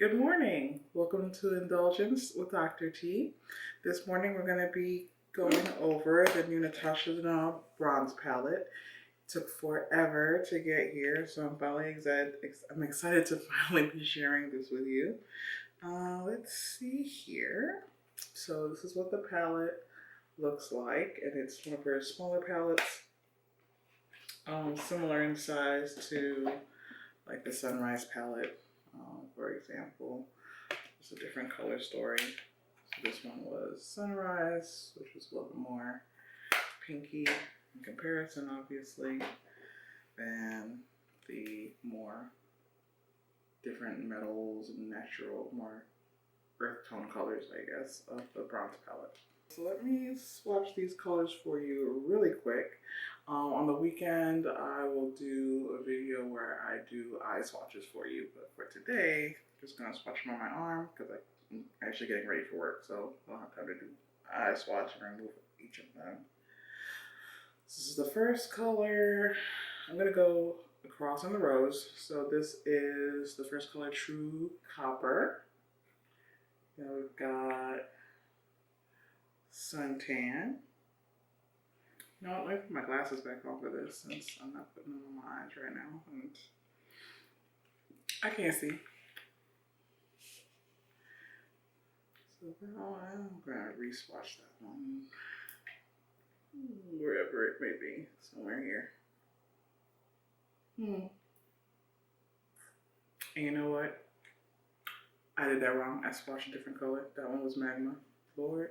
Good morning. Welcome to Indulgence with Dr. T. This morning we're going to be going over the new Natasha Denona bronze palette. It took forever to get here, so I'm excited to finally be sharing this with you. Let's see here. So this is what the palette looks like, and it's one of her smaller palettes, similar in size to like the Sunrise palette. For example, it's a different color story. So this one was Sunrise, which was a little bit more pinky in comparison, obviously, than the more different metals and natural, more earth tone colors, I guess, of the bronze palette. So let me swatch these colors for you really quick. On the weekend, I will do a video where I do eye swatches for you, but for today, I'm just gonna swatch them on my arm because I'm actually getting ready for work, so I don't have time to do eye swatch and remove each of them. This is the first color. I'm gonna go across on the rows. So this is the first color, True Copper. Then we've got Suntan. You know what, let me put my glasses back on for this since I'm not putting them on my eyes right now. And I can't see. So now I'm gonna re-swatch that one. Wherever it may be, somewhere here. And you know what? I did that wrong. I swatched a different color. That one was Magma. Lord.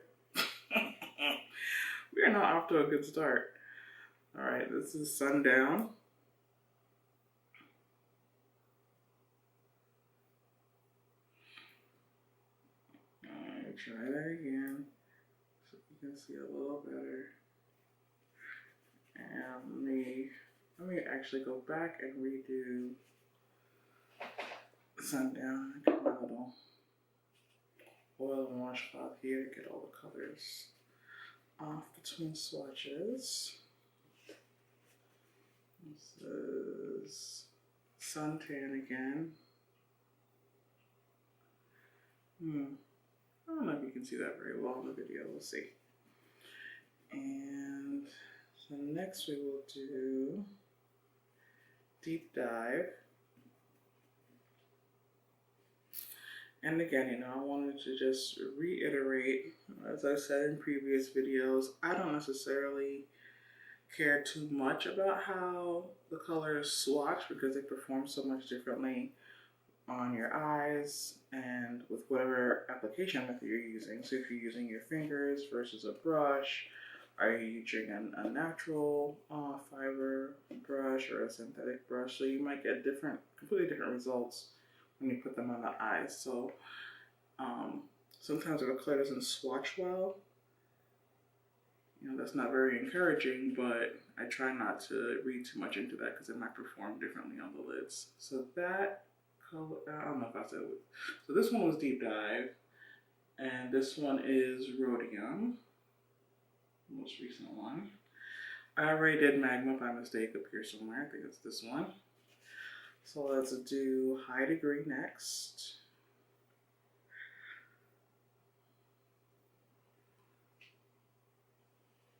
We are not off to a good start. All right, this is Sundown. All right, try that again so you can see a little better. And let me actually go back and redo Sundown. Get my little oil and washcloth here to get all the colors off between swatches. This is Suntan again. I don't know if you can see that very well in the video. We'll see. And so next we will do Deep Dive. And again, I wanted to just reiterate, as I said in previous videos, I don't necessarily care too much about how the colors swatch because they perform so much differently on your eyes and with whatever application method you're using. So if you're using your fingers versus a brush, are you using a natural fiber brush or a synthetic brush? So you might get completely different results when you put them on the eyes. So sometimes if a color doesn't swatch well, that's not very encouraging, but I try not to read too much into that because it might perform differently on the lids. So that color, I don't know if I said it. So this one was Deep Dive, and this one is Rhodium, the most recent one. I already did Magma by mistake up here somewhere. I think it's this one. So let's do High Degree next.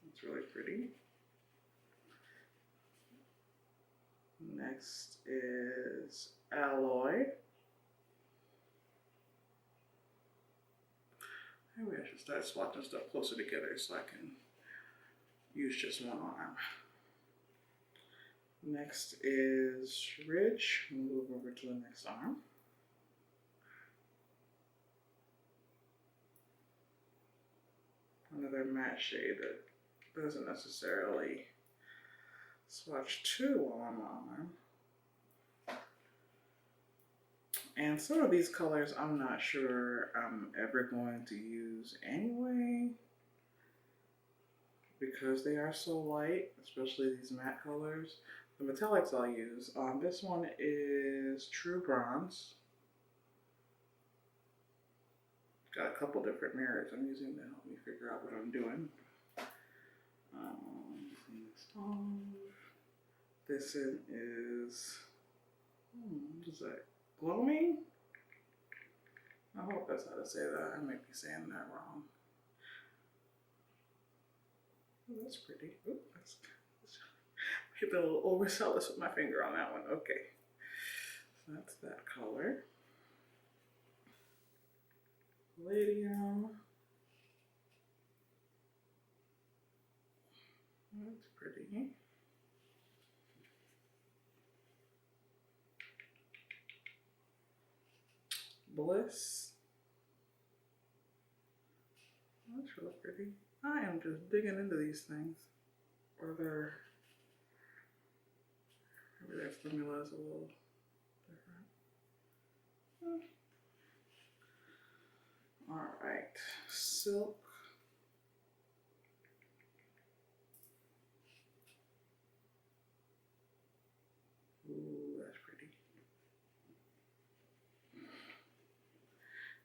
It's really pretty. Next is Alloy. Maybe I should start swatching stuff closer together so I can use just one arm. Next is Ridge. Move over to the next arm. Another matte shade that doesn't necessarily swatch too well on my arm. And some of these colors I'm not sure I'm ever going to use anyway because they are so light, especially these matte colors. The metallics I'll use. This one is True Bronze. Got a couple different mirrors I'm using to help me figure out what I'm doing. This is, what is that? Glowing? I hope that's how to say that. I might be saying that wrong. Oh, that's pretty. Ooh, that's hit a little overzealous with my finger on that one. Okay. So that's that color. Palladium. That's pretty. Bliss. That's really pretty. I am just digging into these things. Or maybe their formula is a little different. Alright, silk. Ooh, that's pretty.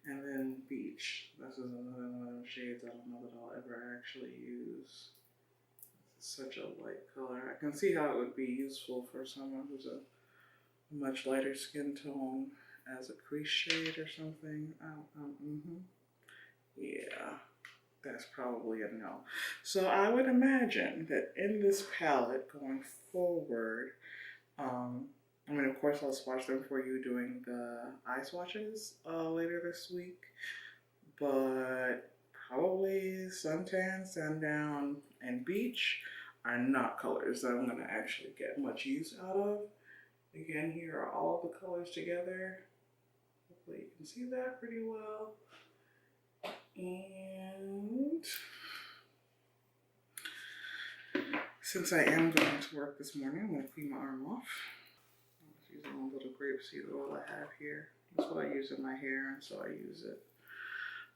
And then beach. This is another one of those shades I don't know that I'll ever actually use. It's such a light color. I can see how it would be useful for someone who's a much lighter skin tone as a crease shade or something. Yeah, that's probably a no. So I would imagine that in this palette going forward, I mean, of course, I'll swatch them for you doing the eye swatches later this week, but probably suntan, sundown, and beach are not colors that I'm gonna actually get much use out of. Again, here are all the colors together. Hopefully you can see that pretty well. And since I am going to work this morning, I'm gonna clean my arm off. Using a little grapeseed oil I have here. That's what I use in my hair, and so I use it.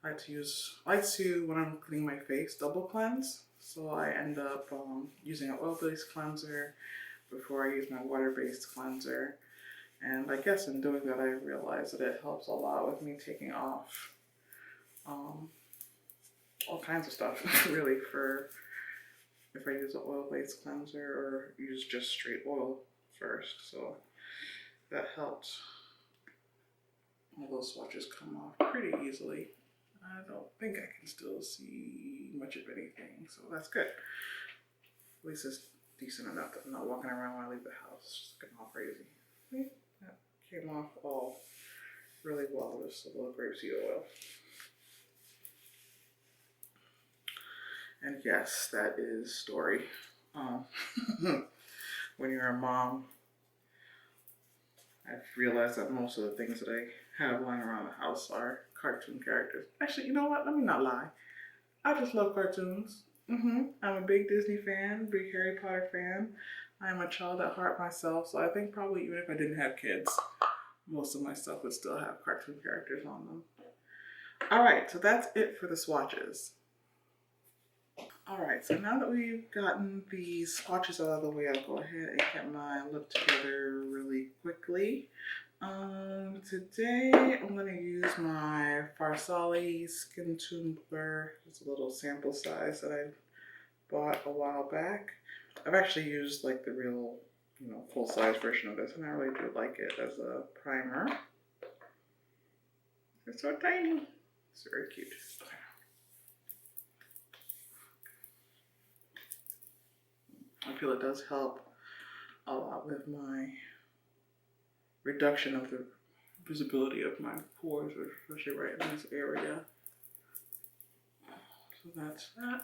I like to when I'm cleaning my face, double cleanse. So I end up using an oil-based cleanser before I use my water-based cleanser. And I guess in doing that, I realized that it helps a lot with me taking off all kinds of stuff, really, for if I use an oil-based cleanser or use just straight oil first. So that helped all those swatches come off pretty easily. I don't think I can still see much of anything, so that's good. At least it's decent enough that I'm not walking around when I leave the house just getting all crazy. See? That came off all really well with just a little grapeseed oil. And yes, that is story. When you're a mom, I've realized that most of the things that I have lying around the house are cartoon characters. Actually, you know what? Let me not lie. I just love cartoons. I'm a big Disney fan, big Harry Potter fan. I'm a child at heart myself, so I think probably even if I didn't have kids, most of my stuff would still have cartoon characters on them. All right, so that's it for the swatches. All right, so now that we've gotten the swatches out of the way, I'll go ahead and get my look together really quickly. Today I'm going to use my Fatale Skin Tumbler. It's a little sample size that I bought a while back. I've actually used like the real, full-size version of this, and I really do like it as a primer. It's so tiny. It's very cute. I feel it does help a lot with my reduction of the visibility of my pores, especially right in this area. So that's that.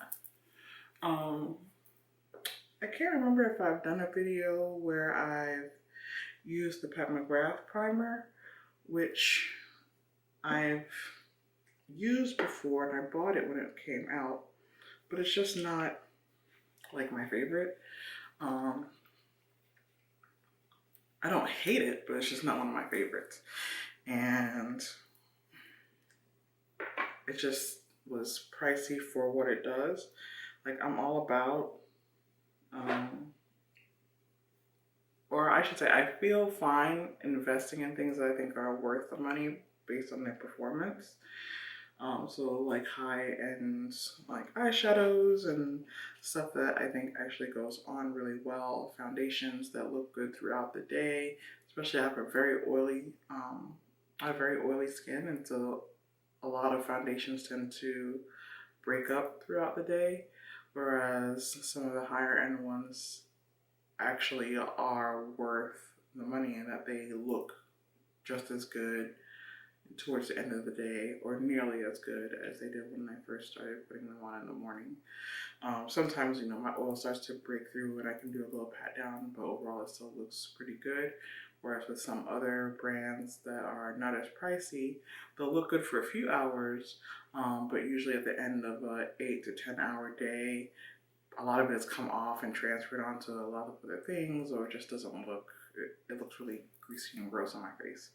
I can't remember if I've done a video where I've used the McGrath primer, which I've used before, and I bought it when it came out, but it's just not like my favorite. I don't hate it, but it's just not one of my favorites. And it just was pricey for what it does. Like, I'm all about, or I should say, I feel fine investing in things that I think are worth the money based on their performance. So like high-end like eyeshadows and stuff that I think actually goes on really well, foundations that look good throughout the day, especially I have a very oily skin, and so a lot of foundations tend to break up throughout the day, whereas some of the higher end ones actually are worth the money in that they look just as good towards the end of the day, or nearly as good as they did when I first started putting them on in the morning. Sometimes, you know, my oil starts to break through and I can do a little pat down, but overall it still looks pretty good. Whereas with some other brands that are not as pricey, they'll look good for a few hours, but usually at the end of an 8 to 10 hour day, a lot of it has come off and transferred onto a lot of other things, or it just doesn't look, it looks really greasy and gross on my face.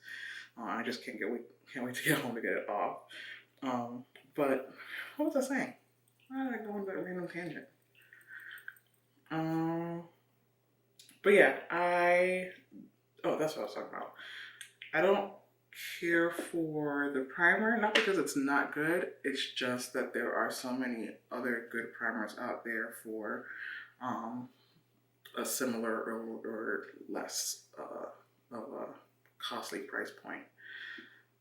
I just can't wait to get home to get it off. But what was I saying? Why did I go on that random tangent? But yeah, that's what I was talking about. I don't care for the primer, not because it's not good, it's just that there are so many other good primers out there for a similar or less of a costly price point.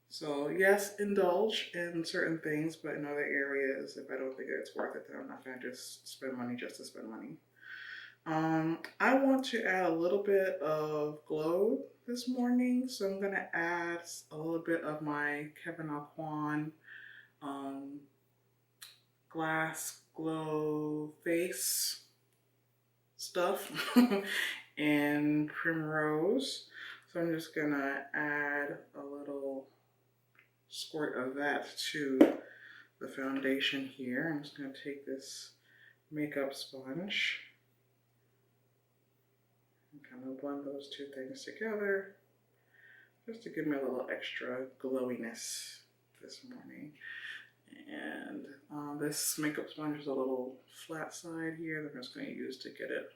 So yes, indulge in certain things, but in other areas, if I don't think it's worth it, then I'm not gonna just spend money just to spend money. I want to add a little bit of glow this morning, so I'm gonna add a little bit of my Kevyn Aucoin glass glow face stuff in Primrose. So I'm just gonna add a little squirt of that to the foundation here. I'm just gonna take this makeup sponge and kind of blend those two things together just to give me a little extra glowiness this morning. And this makeup sponge is a little flat side here that I'm just going to use to get it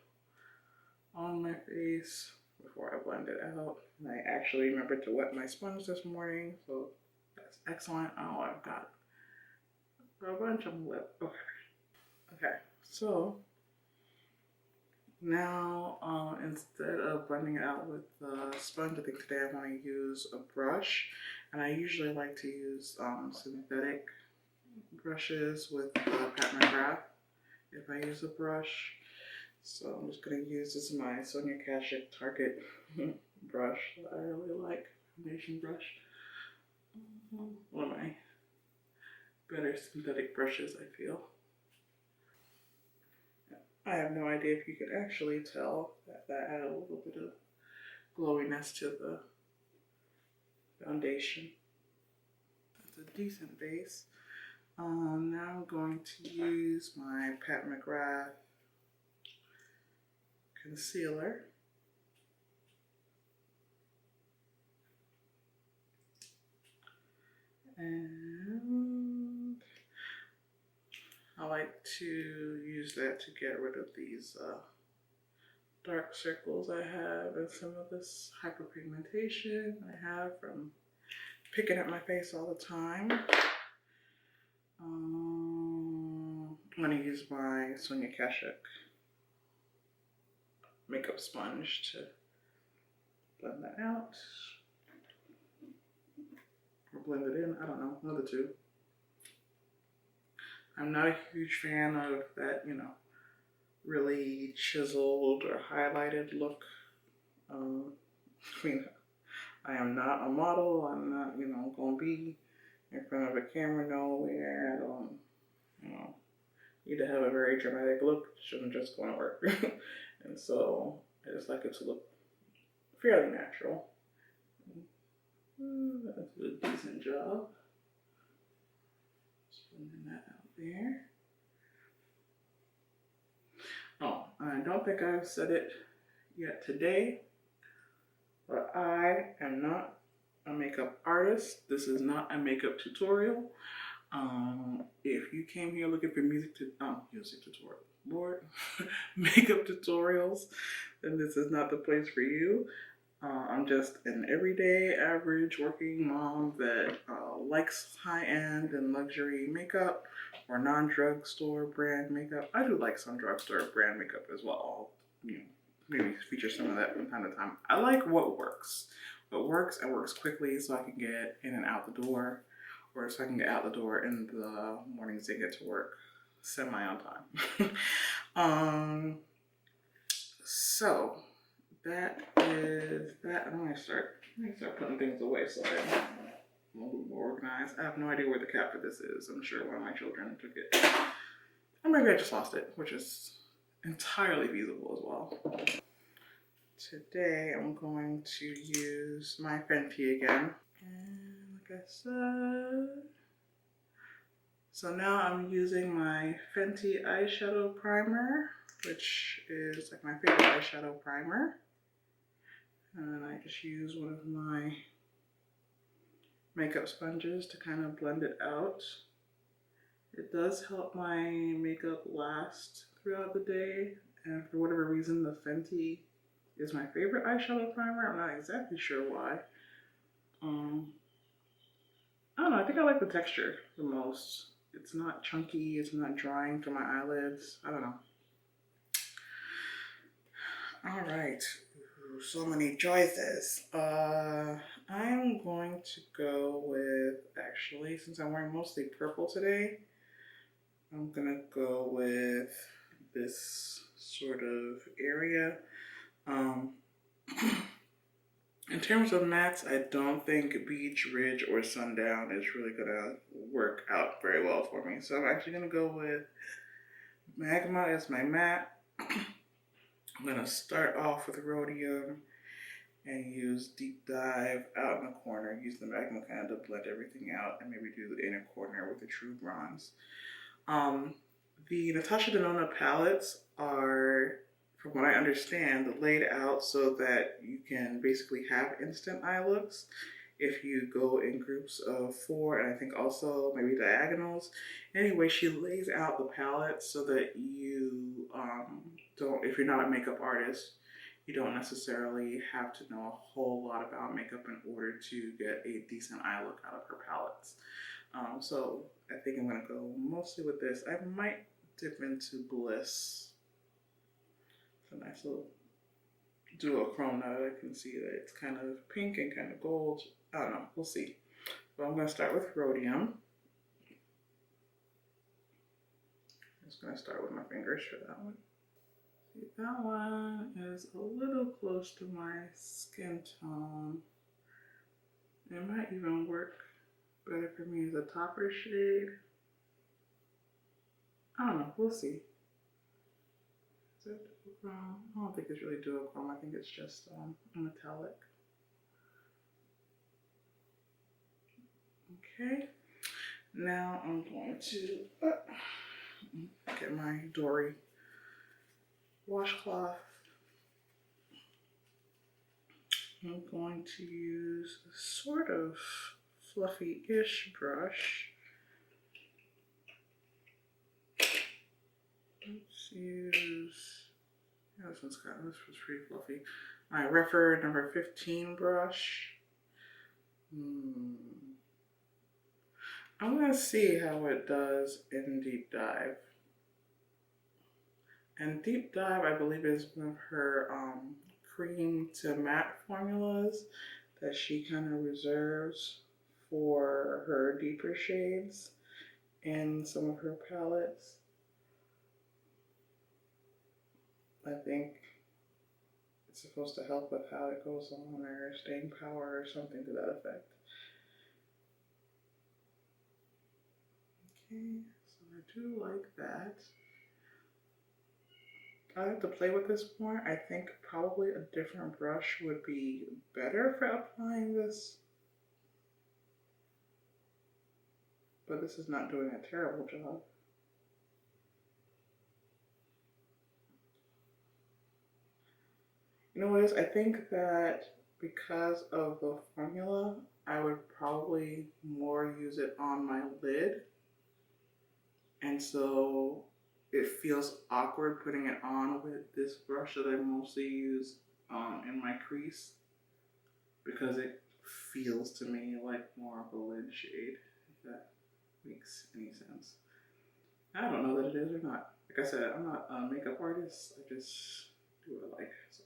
on my face before I blend it out. And I actually remembered to wet my sponge this morning, so that's excellent. Oh, I've got a bunch of lip. Okay, so now instead of blending it out with the sponge, I think today I want to use a brush. And I usually like to use synthetic brushes with Pat McGrath if I use a brush. So I'm just going to use this, my Sonia Kashuk Target brush that I really like, foundation brush. One of my better synthetic brushes, I feel. I have no idea if you could actually tell that that added a little bit of glowiness to the foundation. That's a decent base. Now I'm going to use my Pat McGrath concealer. And I like to use that to get rid of these dark circles I have and some of this hyperpigmentation I have from picking at my face all the time. I'm going to use my Sonia Kashuk makeup sponge to blend that out. Or blend it in, I don't know, one of the two. I'm not a huge fan of that, you know, really chiseled or highlighted look. I mean, I am not a model. I'm not, you know, going to be in front of a camera nowhere. I don't, you know, need to have a very dramatic look. It shouldn't just going to work. And so I just like it to look fairly natural. That's a decent job. Just blending that out there. Oh, I don't think I've said it yet today, but I am not a makeup artist. This is not a makeup tutorial. If you came here looking for music tutorial, Lord, makeup tutorials, then this is not the place for you. I'm just an everyday average working mom that likes high-end and luxury makeup or non-drugstore brand makeup. I do like some drugstore brand makeup as well. I'll, you know, maybe feature some of that from time to time. I like what works. What works and works quickly so I can get in and out the door or so I can get out the door in the mornings and get to work semi on time. So that is that. I'm gonna start putting things away so that I'm a little more organized. I have no idea where the cap for this is. I'm sure one of my children took it. Or maybe I just lost it, which is entirely feasible as well. Today I'm going to use my Fenty again. And like I said, so now I'm using my Fenty eyeshadow primer, which is like my favorite eyeshadow primer. And then I just use one of my makeup sponges to kind of blend it out. It does help my makeup last throughout the day. And for whatever reason, the Fenty is my favorite eyeshadow primer. I'm not exactly sure why. I don't know, I think I like the texture the most. It's not chunky, it's not drying to my eyelids. I don't know. All right, so many choices. I'm going to go with, actually, since I'm wearing mostly purple today, I'm gonna go with this sort of area. In terms of mattes, I don't think Beach, Ridge, or Sundown is really gonna work out very well for me. So I'm actually gonna go with Magma as my matte. I'm gonna start off with Rhodium and use Deep Dive out in the corner. Use the Magma kind of to blend everything out and maybe do the inner corner with the True Bronze. The Natasha Denona palettes are, from what I understand, laid out so that you can basically have instant eye looks if you go in groups of 4, and I think also maybe diagonals. Anyway, she lays out the palette so that you don't, if you're not a makeup artist, you don't necessarily have to know a whole lot about makeup in order to get a decent eye look out of her palettes. So I think I'm gonna go mostly with this. I might dip into Bliss. It's a nice little duochrome now that I can see that it's kind of pink and kind of gold. I don't know, we'll see. But I'm gonna start with Rhodium. I'm just gonna start with my fingers for that one. See, that one is a little close to my skin tone. It might even work better for me as a topper shade. I don't know, we'll see. Is it duochrome? I don't think it's really duochrome. I think it's just a metallic. Okay, now I'm going to get my Dory washcloth. I'm going to use a sort of fluffy-ish brush. Let's use, yeah, this was pretty fluffy. My Refer number 15 brush. I'm gonna see how it does in Deep Dive. And Deep Dive, I believe, is one of her cream to matte formulas that she kind of reserves for her deeper shades in some of her palettes. I think it's supposed to help with how it goes on or staying power or something to that effect. Okay, so I do like that. I have to play with this more. I think probably a different brush would be better for applying this. But this is not doing a terrible job. You know what it is? I think that because of the formula, I would probably more use it on my lid. And so it feels awkward putting it on with this brush that I mostly use in my crease, because it feels to me like more of a lid shade, if that makes any sense. I don't know that it is or not. Like I said, I'm not a makeup artist. I just do what I like. So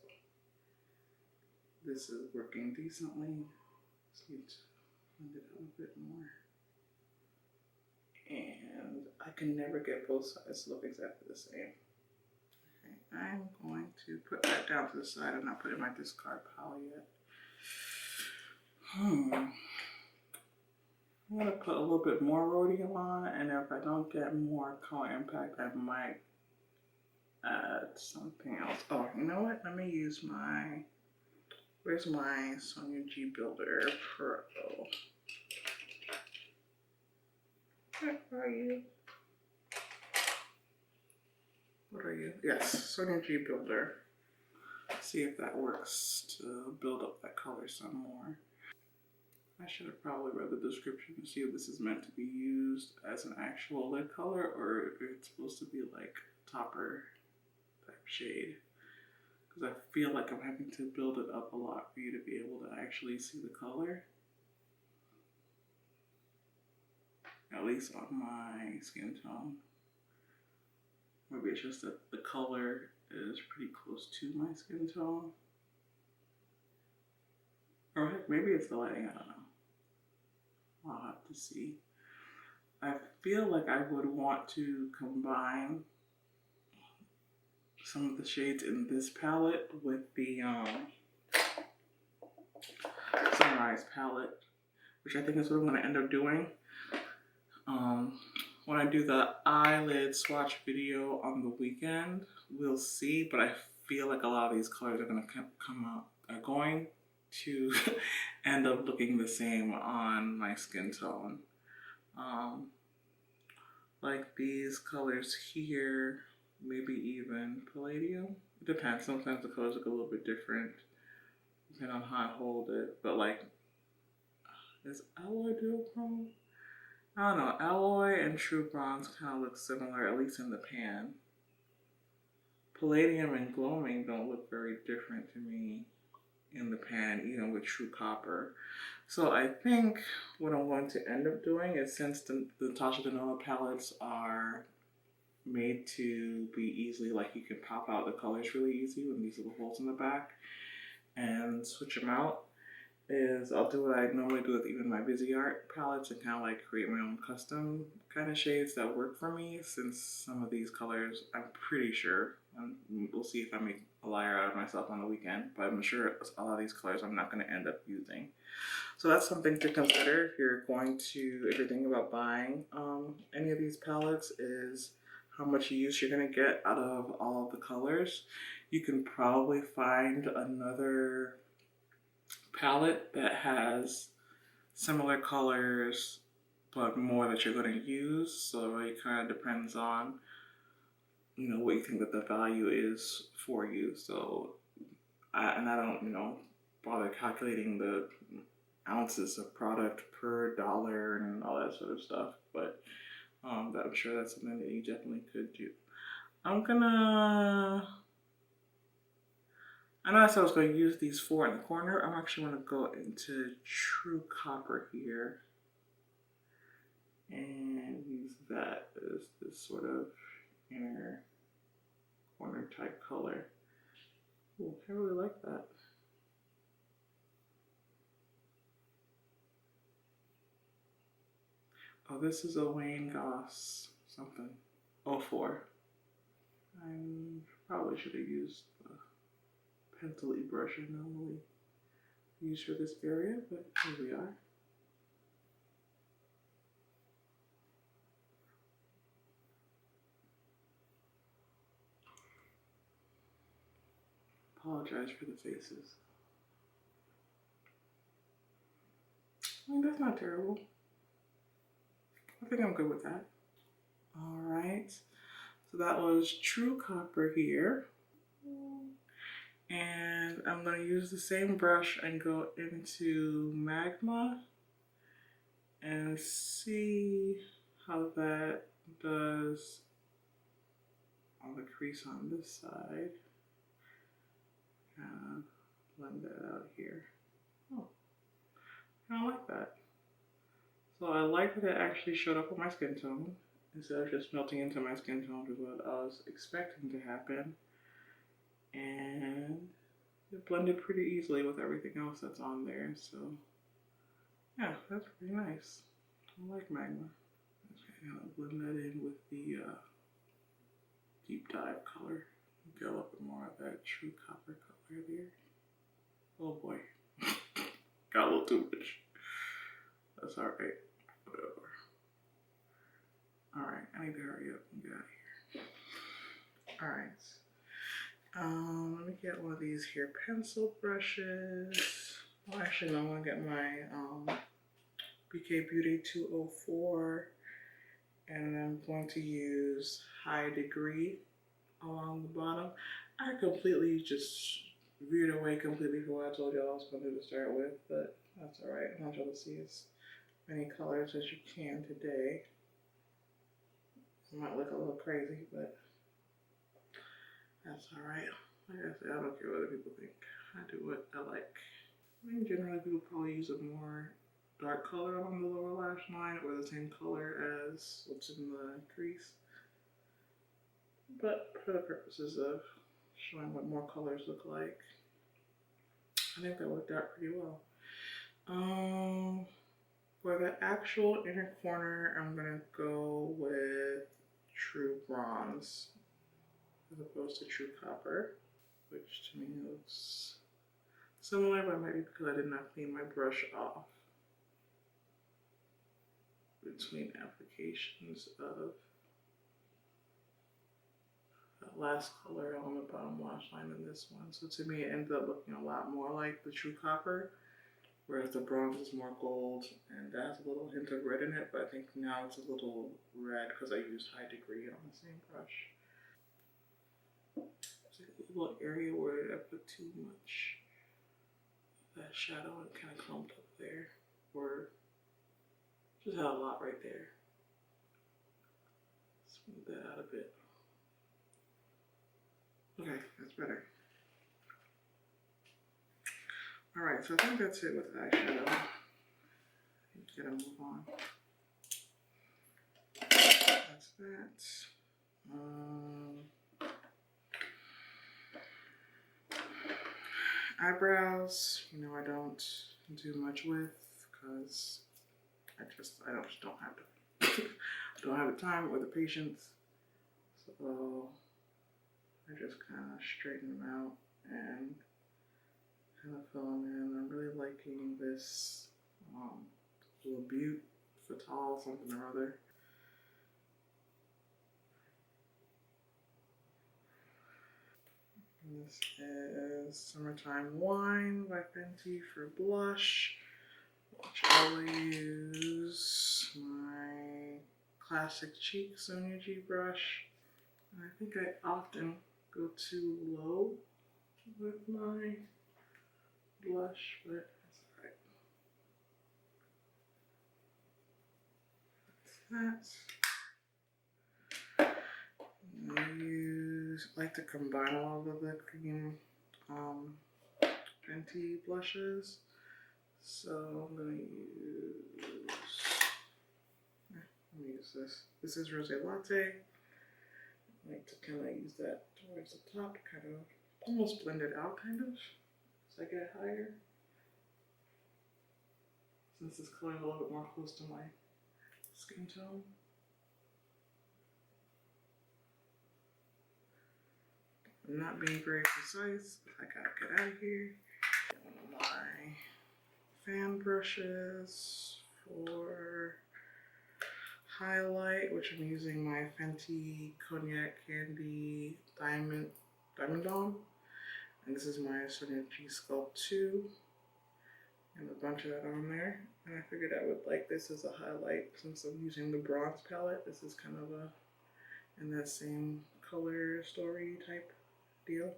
this is working decently. Just need to blend it out a bit more. can never get both sides to look exactly the same. Okay, I'm going to put that down to the side. I'm not putting my discard pile yet. I'm gonna put a little bit more rhodium on, and if I don't get more color impact, I might add something else. Oh, you know what? Let me use my, where's my Sonia G Builder Pro? Where are you? What are you? Yes, Sonia G Builder. See if that works to build up that color some more. I should have probably read the description to see if this is meant to be used as an actual lid color or if it's supposed to be like topper type shade. Because I feel like I'm having to build it up a lot for you to be able to actually see the color. At least on my skin tone. Maybe it's just that the color is pretty close to my skin tone. Or heck, maybe it's the lighting, I don't know. I'll have to see. I feel like I would want to combine some of the shades in this palette with the Sunrise palette, which I think is what I'm going to end up doing. When I do the eyelid swatch video on the weekend, we'll see, but I feel like a lot of these colors are going to are going to end up looking the same on my skin tone. Like these colors here, maybe even palladium. It depends. Sometimes the colors look a little bit different depending on how I hold it. But like, is alloy duochrome? I don't know. Alloy and true bronze kind of look similar, at least in the pan. Palladium and gloaming don't look very different to me in the pan, even with true copper. So I think what I'm going to end up doing is, since the Natasha Denona palettes are made to be easily, like you can pop out the colors really easy with these little holes in the back and switch them out, is I'll do what I normally do with even my Busy Art palettes and kind of like create my own custom kind of shades that work for me, since some of these colors, I'm pretty sure, and we'll see if I make a liar out of myself on the weekend, but I'm sure a lot of these colors I'm not going to end up using. So that's something to consider if you're if you're thinking about buying any of these palettes, is how much use you're going to get out of all of the colors. You can probably find another palette that has similar colors but more that you're going to use, so it really kind of depends on, you know, what you think that the value is for you. So I don't bother calculating the ounces of product per dollar and all that sort of stuff, but I'm sure that's something that you definitely could do. I know I said I was going to use these 4 in the corner. I'm actually going to go into true copper here and use that as this sort of inner corner type color. Ooh, I really like that. Oh, this is a Wayne Goss something. 04. I probably should have used the pencil-y brush I normally use for this area, but here we are. Apologize for the faces. I mean, that's not terrible. I think I'm good with that. All right, so that was true copper here. And I'm going to use the same brush and go into magma and see how that does on the crease on this side. Kind of blend that out here. Oh, I like that. So I like that it actually showed up on my skin tone instead of just melting into my skin tone, which is what I was expecting to happen. And it blended pretty easily with everything else that's on there. So yeah, that's pretty nice. I like magma. kind of blend that in with the deep dive color. Get a little bit more of that true copper color there. Oh boy, got a little too much. That's alright, whatever. Alright, I need to hurry up and get out of here. Alright, let me get one of these here pencil brushes. Well, actually, no, I'm gonna get my Beaute 204, and I'm going to use High Degree along the bottom. I completely just veered away completely from what I told y'all I was going to do to start with, but that's alright. I want y'all to see as many colors as you can today. It might look a little crazy, but that's alright. Like I said, I don't care what other people think. I do what I like. I mean, generally people probably use a more dark color along the lower lash line or the same color as what's in the crease. But for the purposes of showing what more colors look like, I think that worked out pretty well. For the actual inner corner, I'm gonna go with True Bronze as opposed to True Copper, which to me looks similar, but maybe because I did not clean my brush off between applications of that last color on the bottom lash line in this one. So to me, it ended up looking a lot more like the True Copper, whereas the bronze is more gold and that has a little hint of red in it, but I think now it's a little red because I used High Degree on the same brush. There's a little area where I put too much of that shadow and it kind of clumped up there, or just had a lot right there. Smooth that out a bit. Okay, that's better. Alright, so I think that's it with eyeshadow. Gotta move on. That's that. Eyebrows, you know, I don't do much with because I just don't have the I don't have the time or the patience. So I just kind of straighten them out and kind of fill them in. I'm really liking this little Beaute, Fatale, something or other. And this is Summertime Wine by Fenty for blush, which I will use my classic cheek Sonia G brush. And I think I often go too low with my blush, but that's alright. That's that. I like to combine all of the cream Fenty blushes. So I'm gonna use this. This is Rosé Latte. I like to kind of use that towards the top to kind of almost blend it out, kind of, as I get higher. Since this color is a little bit more close to my skin tone. I'm not being very precise, but I gotta get out of here. One of my fan brushes for highlight, which I'm using my Fenty Cognac Candy Diamond Dome. And this is my Sonia G Sculpt 2. And a bunch of that on there. And I figured I would like this as a highlight since I'm using the bronze palette. This is kind of a, in that same color story type deal.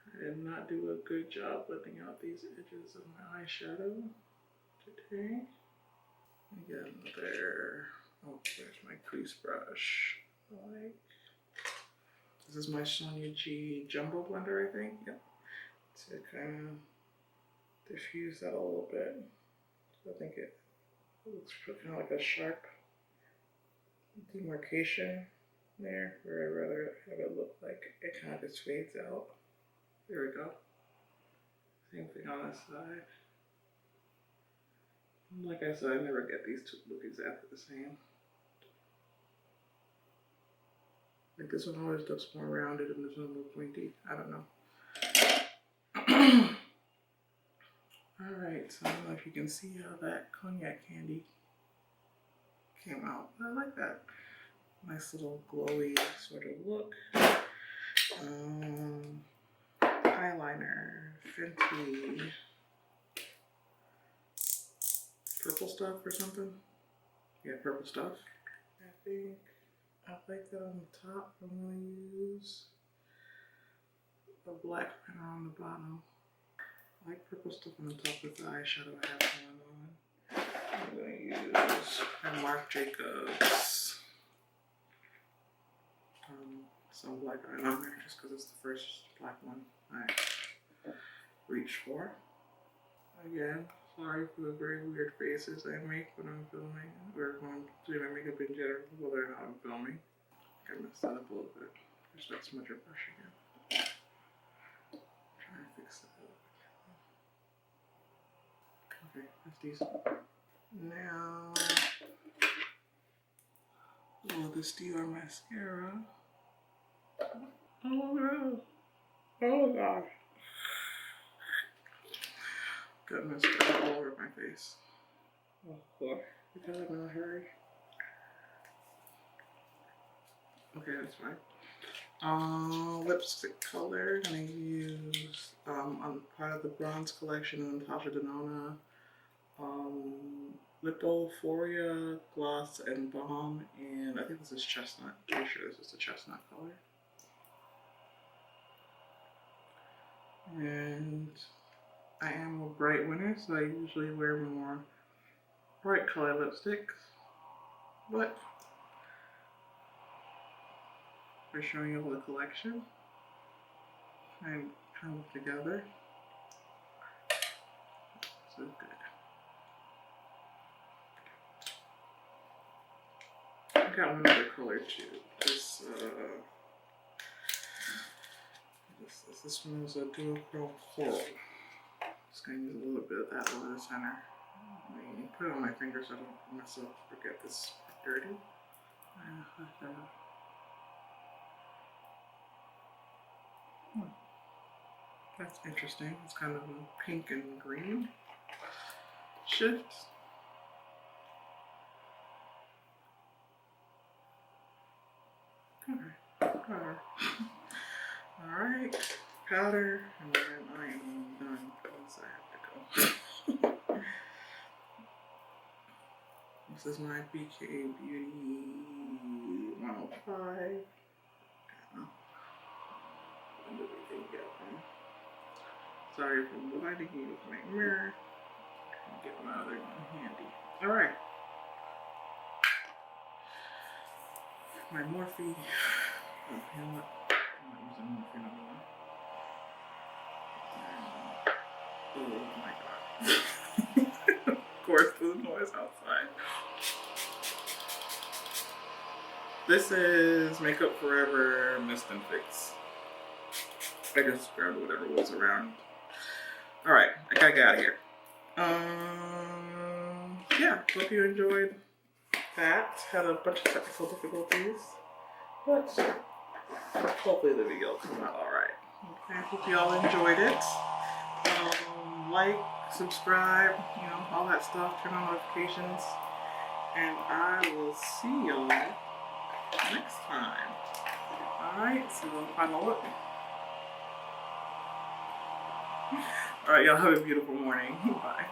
I did not do a good job blending out these edges of my eyeshadow today. Let me get another, oh, there's my crease brush. Like, this is my Sonia G Jumbo Blender, I think. Yep. To kind of diffuse that a little bit. So I think it looks kind of like a sharp demarcation there, where I'd rather have it look like it kind of just fades out. There we go. Same thing on this side. Like I said, I never get these two look exactly the same. Like this one always looks more rounded and this one more pointy. I don't know. Alright, so I don't know if you can see how that cognac candy came out. I like that. Nice little glowy sort of look. Eyeliner, Fenty. Purple stuff or something? Yeah, purple stuff. I think I like that on the top. I'm going to use a black liner on the bottom. I like purple stuff on the top with the eyeshadow I have going on. I'm going to use my Marc Jacobs some black eyeliner just because it's the first black one I reached for. Again, sorry for the very weird faces I make when I'm filming or when I'm doing my makeup in general, whether or not I'm filming. I messed that up a little bit. There's that smudge brush again. Trying to fix that up. Okay, that's decent. Now, this Dior mascara. Oh no! Oh gosh! Got mascara all over my face. Oh boy, because I'm in a hurry. Okay, that's fine. Lipstick color. I'm gonna use on part of the bronze collection, Natasha Denona. Lipo, Phoria, Gloss, and Balm, and I think this is Chestnut. I'm pretty sure this is the Chestnut color. And I am a bright winner, so I usually wear more bright color lipsticks, but we're showing you the collection. I'm kind of together, so good. I got one other color too. This one is a duochrome coral. Just gonna use a little bit of that over the center. I mean, put it on my finger so I don't mess up, forget this dirty. That's interesting. It's kind of a pink and green shift. Alright, powder, and then I am done because I have to go. This is my BK Beauty 105. When did everything get from? Sorry for blinding you with my mirror. I'll get my other one handy. Alright. My Morphe. Oh my god. Of course, there's noise outside. This is Makeup Forever Mist and Fixx. I just grabbed whatever was around. Alright, I gotta get out of here. Yeah, hope you enjoyed that. Had a bunch of technical difficulties, but hopefully the video will come out alright. Okay, I hope you all enjoyed it. Like, subscribe, you know, all that stuff, turn on notifications, and I will see y'all next time. Alright, so final look. Alright, y'all have a beautiful morning. Bye.